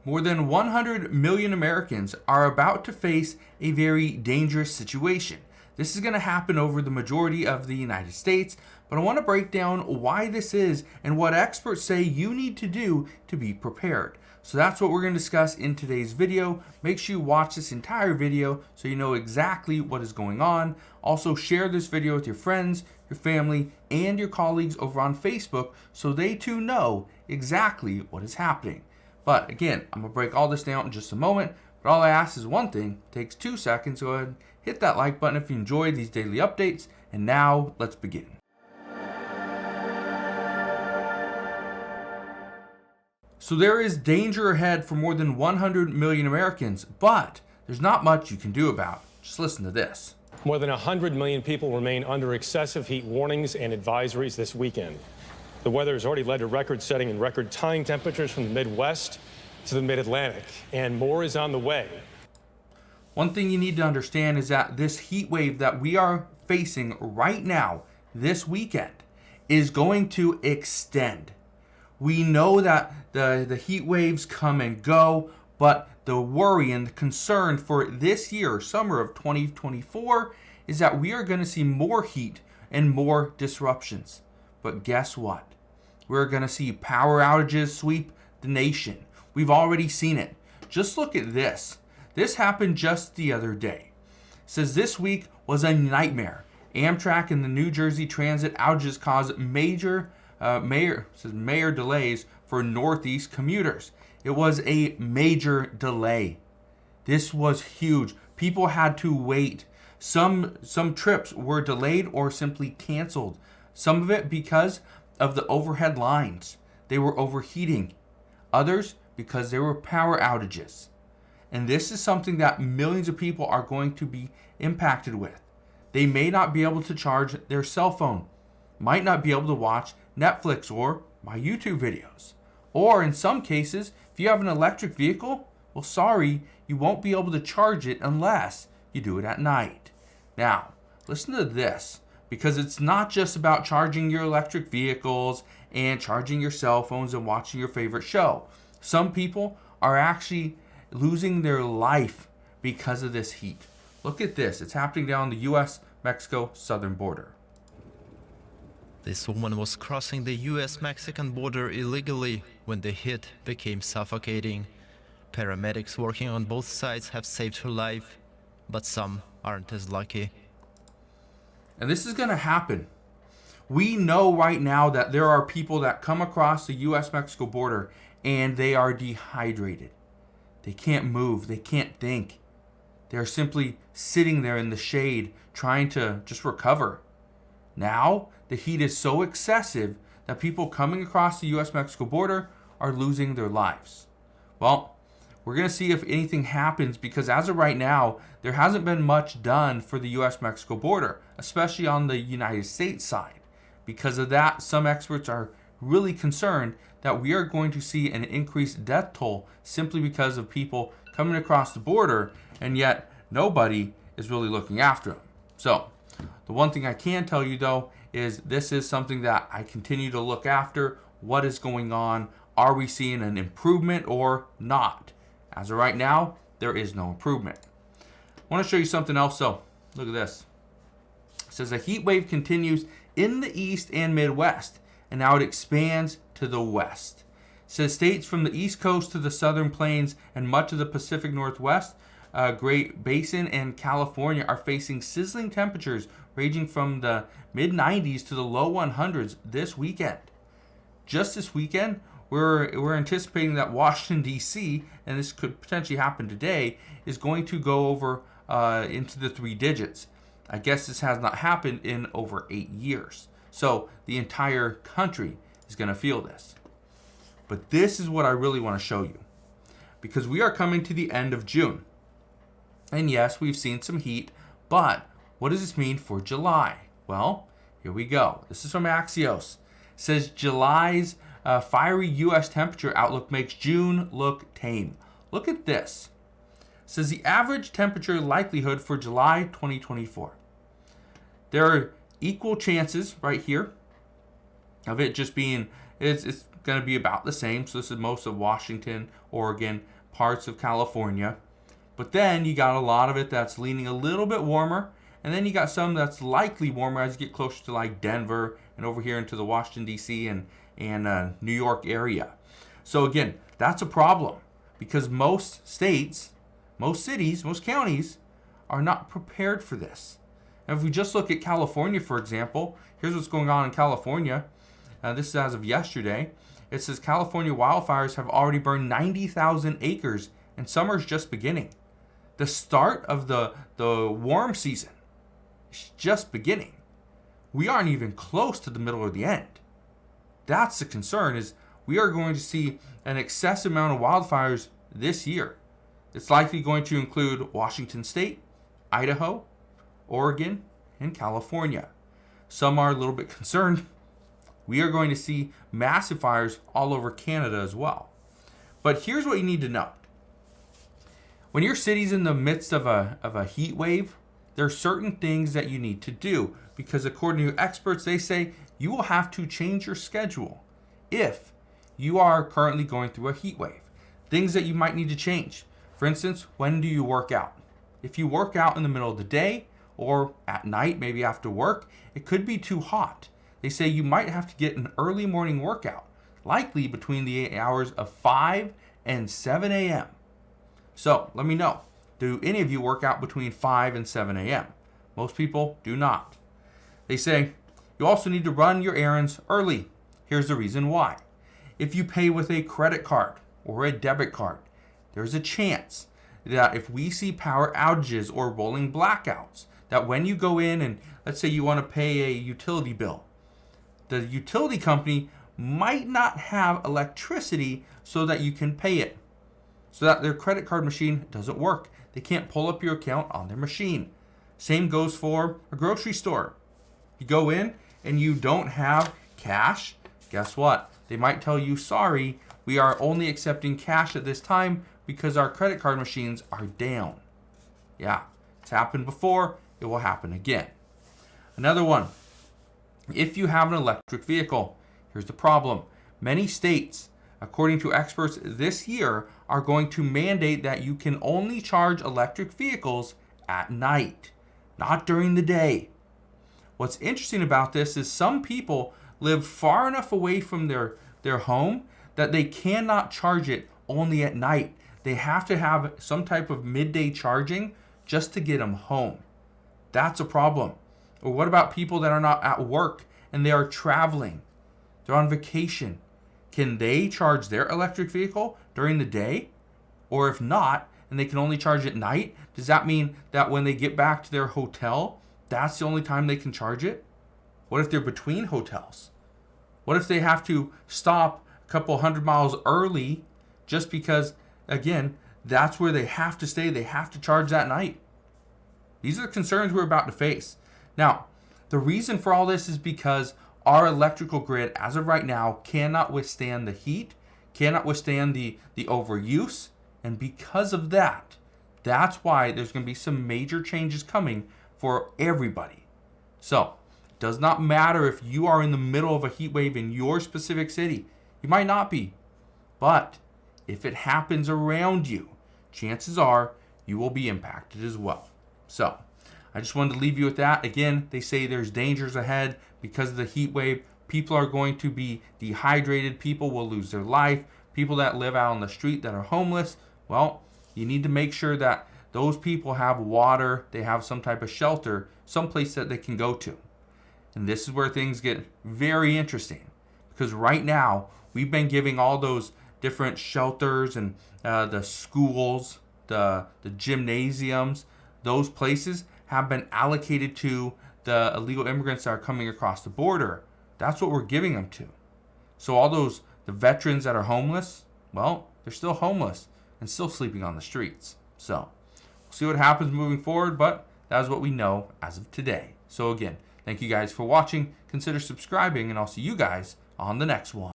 More than 100 million Americans are about to face a very dangerous situation. This is going to happen over the majority of the United States, but I want to break down why this is and what experts say you need to do to be prepared. So that's what we're going to discuss in today's video. Make sure you watch this entire video so you know exactly what is going on. Also, share this video with your friends, your family, and your colleagues over on Facebook so they too know exactly what is happening. But again, I'm going to break all this down in just a moment. But all I ask is one thing. It takes 2 seconds. Go ahead and hit that like button if you enjoyed these daily updates. And now, let's begin. So there is danger ahead for more than 100 million Americans, but there's not much you can do about it. Just listen to this. More than 100 million people remain under excessive heat warnings and advisories this weekend. The weather has already led to record-setting and record-tying temperatures from the Midwest to the Mid-Atlantic, and more is on the way. One thing you need to understand is that this heat wave that we are facing right now, this weekend, is going to extend. We know that the heat waves come and go, but the worry and the concern for this year, summer of 2024, is that we are going to see more heat and more disruptions. But guess what? We're going to see power outages sweep the nation. We've already seen it. Just look at this. This happened just the other day. It says this week was a nightmare. Amtrak and the New Jersey Transit outages caused major delays for Northeast commuters. It was a major delay. This was huge. People had to wait. Some trips were delayed or simply canceled. Some of it because of the overhead lines. They were overheating. Others because there were power outages. And this is something that millions of people are going to be impacted with. They may not be able to charge their cell phone, might not be able to watch Netflix or my YouTube videos. Or in some cases, if you have an electric vehicle, well, sorry, you won't be able to charge it unless you do it at night. Now, listen to this, because it's not just about charging your electric vehicles and charging your cell phones and watching your favorite show. Some people are actually losing their life because of this heat. Look at this. It's happening down the U.S.-Mexico southern border. This woman was crossing the US-Mexican border illegally when the heat became suffocating. Paramedics working on both sides have saved her life, but some aren't as lucky. And this is going to happen. We know right now that there are people that come across the US-Mexico border and they are dehydrated. They can't move. They can't think. They're simply sitting there in the shade trying to just recover. Now, the heat is so excessive that people coming across the US-Mexico border are losing their lives. Well, we're going to see if anything happens because as of right now, there hasn't been much done for the US-Mexico border, especially on the United States side. Because of that, some experts are really concerned that we are going to see an increased death toll simply because of people coming across the border, and yet nobody is really looking after them. So, the one thing I can tell you though is this is something that I continue to look after. What is going on? Are we seeing an improvement or not? As of right now, there is no improvement. I want to show you something else though. Look at this. It says a heat wave continues in the east and Midwest, and now it expands to the west. It says states from the east coast to the southern plains and much of the Pacific Northwest, Great Basin and California are facing sizzling temperatures ranging from the mid-90s to the low 100s this weekend. Just this weekend, we're anticipating that Washington, D.C., and this could potentially happen today, is going to go over into the 3 digits. I guess this has not happened in over 8 years. So the entire country is going to feel this. But this is what I really want to show you, because we are coming to the end of June. And yes, we've seen some heat, but what does this mean for July? Well, here we go. This is from Axios. It says July's fiery U.S. temperature outlook makes June look tame. Look at this. It says the average temperature likelihood for July 2024. There are equal chances right here of it just being it's going to be about the same. So this is most of Washington, Oregon, parts of California. But then you got a lot of it that's leaning a little bit warmer. And then you got some that's likely warmer as you get closer to like Denver and over here into the Washington, D.C. and New York area. So again, that's a problem because most states, most cities, most counties are not prepared for this. And if we just look at California, for example, here's what's going on in California. This is as of yesterday. It says California wildfires have already burned 90,000 acres and summer's just beginning. The start of the warm season is just beginning. We aren't even close to the middle or the end. That's the concern, is we are going to see an excessive amount of wildfires this year. It's likely going to include Washington State, Idaho, Oregon, and California. Some are a little bit concerned. We are going to see massive fires all over Canada as well. But here's what you need to know. When your city's in the midst of a heat wave, there are certain things that you need to do because according to experts, they say you will have to change your schedule if you are currently going through a heat wave. Things that you might need to change. For instance, when do you work out? If you work out in the middle of the day or at night, maybe after work, it could be too hot. They say you might have to get an early morning workout, likely between the hours of 5 and 7 a.m. So let me know, do any of you work out between 5 and 7 a.m.? Most people do not. They say you also need to run your errands early. Here's the reason why. If you pay with a credit card or a debit card, there's a chance that if we see power outages or rolling blackouts, that when you go in and let's say you want to pay a utility bill, the utility company might not have electricity so that you can pay it, so that their credit card machine doesn't work. They can't pull up your account on their machine. Same goes for a grocery store. You go in and you don't have cash, guess what? They might tell you, sorry, we are only accepting cash at this time because our credit card machines are down. Yeah, it's happened before, it will happen again. Another one, if you have an electric vehicle, here's the problem. Many states, according to experts this year, are going to mandate that you can only charge electric vehicles at night, not during the day. What's interesting about this is some people live far enough away from their home that they cannot charge it only at night. They have to have some type of midday charging just to get them home. That's a problem. Or what about people that are not at work and they are traveling? They're on vacation. Can they charge their electric vehicle during the day? Or if not, and they can only charge at night, does that mean that when they get back to their hotel, that's the only time they can charge it? What if they're between hotels? What if they have to stop a couple 100 miles early just because, again, that's where they have to stay, they have to charge that night? These are the concerns we're about to face. Now, the reason for all this is because our electrical grid, as of right now, cannot withstand the heat, cannot withstand the overuse, and because of that, that's why there's going to be some major changes coming for everybody. So, it does not matter if you are in the middle of a heat wave in your specific city. You might not be, but if it happens around you, chances are you will be impacted as well. So, I just wanted to leave you with that. Again, they say there's dangers ahead because of the heat wave. People are going to be dehydrated. People will lose their life. People that live out on the street that are homeless, well, you need to make sure that those people have water, they have some type of shelter, someplace that they can go to. And this is where things get very interesting because right now we've been giving all those different shelters and the schools, the gymnasiums, those places have been allocated to the illegal immigrants that are coming across the border. That's what we're giving them to. So all the veterans that are homeless, well, they're still homeless and still sleeping on the streets. So we'll see what happens moving forward, but that is what we know as of today. So again, thank you guys for watching. Consider subscribing, and I'll see you guys on the next one.